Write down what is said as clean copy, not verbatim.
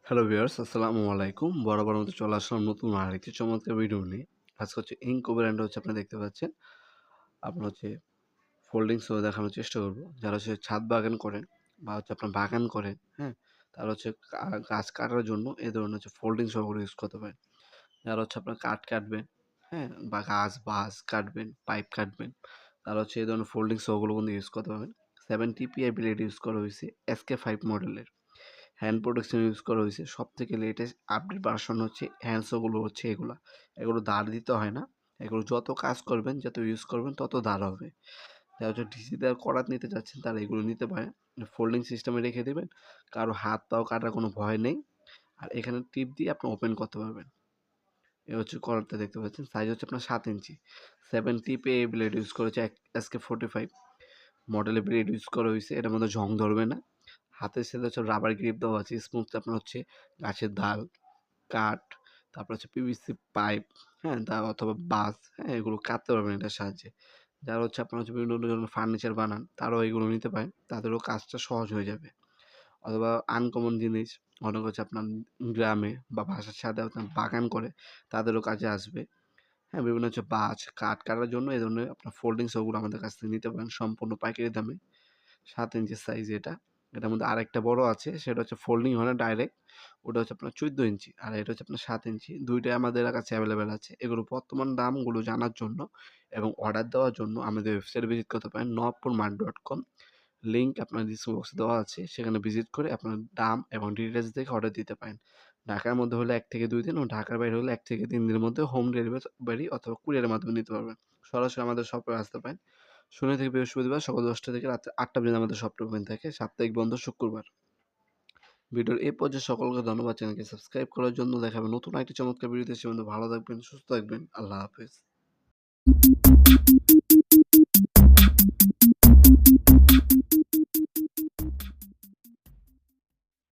Hello viewers, আসসালামু আলাইকুম। বরাবর মতো চলে আসলাম নতুন আরেকটি চমৎকার ভিডিও নিয়ে। আজকে হচ্ছে ইনকো ব্র্যান্ডে আপনি দেখতে পাচ্ছেন। আপনার হচ্ছে ফোল্ডিং সো দেখানোর চেষ্টা করব। যারা হচ্ছে ছাদ বাগান করেন বা আপনার বাগান করেন, হ্যাঁ? তারা হচ্ছে গাছ কাটার জন্য এ ধরনের ফোল্ডিং সো গুলো ইউজ করতে পারেন। যারা হচ্ছে আপনার কাঠ কাটবেন, হ্যাঁ? বা বাঁশ কাটবেন, পাইপ কাটবেন, তারা হচ্ছে এই ধরনের ফোল্ডিং সো গুলো কিন্তু ইউজ করতে পারবেন। 7 TPI ব্লেড ইউজ করা হয়েছে SK5 মডেলের। হ্যান্ড প্রোটেকশন ইউজ করা হয়েছে। সবথেকে লেটেস্ট আপডেট ভার্সন হচ্ছে হ্যান্ডসোগুলো হচ্ছে এগুলা। এগুলো দাঁড় দিতে হয় না। এগুলো যত কাজ করবেন, যত ইউজ করবেন তত দাঁড় হবে। যারা হচ্ছে ডিজিটাল করাত নিতে চাচ্ছেন তারা এগুলো নিতে পারেন। ফোল্ডিং সিস্টেমে রেখে দিবেন। কারো হাত পাও কাটার কোনো ভয় নেই। আর এখানে টিপ দিয়ে আপনি ওপেন করতে পারবেন। এ হচ্ছে করাতটা দেখতে পাচ্ছেন। সাইজ হচ্ছে আপনার 7 ইঞ্চি। 7 টিপে এই ব্লেড ইউজ করেছে SK45 মডেলের ব্লেড ইউজ করা হয়েছে। এটার মধ্যে জং ধরবে না। হাতের সাথে হচ্ছে রাবার গ্রিপ দেওয়া আছে। স্মুথ আপনার হচ্ছে গাছের ডাল, কাঠ, তারপর হচ্ছে PVC পাইপ, হ্যাঁ? অথবা বাঁশ, হ্যাঁ? এগুলো কাটতে পারবেন এটার সাহায্যে। যারা হচ্ছে আপনার হচ্ছে বিভিন্ন ধরনের ফার্নিচার বানান, তারাও এগুলো নিতে পারেন। তাদেরও কাজটা সহজ হয়ে যাবে। অথবা আনকমন জিনিস অনেক হচ্ছে আপনার গ্রামে বা বাসার ছাদে আপনার বাগান করে, তাদেরও কাজে আসবে। হ্যাঁ? বিভিন্ন হচ্ছে কাঠ কাটার জন্য এই ধরনের আপনার ফোল্ডিং সো গুলো আমাদের কাছ থেকে নিতে পারেন সম্পূর্ণ পাইকারি দামে। ৭ ইঞ্চি সাইজ এটা। এটার মধ্যে আরেকটা বড় আছে সেটা হচ্ছে ফোল্ডিং হয় না ডাইরেক্ট। ওটা হচ্ছে আপনার ১৪ ইঞ্চি। আর এটা হচ্ছে আপনার ৭ ইঞ্চি। ২ টাই আমাদের কাছে এভেইলেবল আছে। এগুলোর বর্তমান দামগুলো জানার জন্য এবং অর্ডার দেওয়ার জন্য আমাদের ওয়েবসাইটে ভিজিট করতে পারেন nopurmart.com। লিংক আপনার ডিসক্রিপশন বক্সে দেওয়া আছে। সেখানে ভিজিট করে আপনার দাম এবং ডিটেইলস দেখে অর্ডার দিতে পারেন। ঢাকার মধ্যে হলে ১ থেকে ২ দিন এবং ঢাকার বাইরে হলে ১ থেকে ৩ দিনের মধ্যে হোম ডেলিভারি অথবা কুরিয়ারের মাধ্যমে নিতে পারবেন। সরাসরি আমাদের শপে আসতে পারেন। শনি থেকে বৃহস্পতিবার সকাল ১০টা থেকে রাত ৮টা পর্যন্ত আমাদের শপটা ওপেন থাকে। সাপ্তাহিক বন্ধ শুক্রবার। ভিডিওর এই পর্যায়ে সকলকে ধন্যবাদ। চ্যানেলকে সাবস্ক্রাইব করার জন্য। দেখা হবে নতুন আরেকটি চমৎকার ভিডিওতে। সে পর্যন্ত ভালো থাকবেন, সুস্থ থাকবেন। আল্লাহ হাফেজ।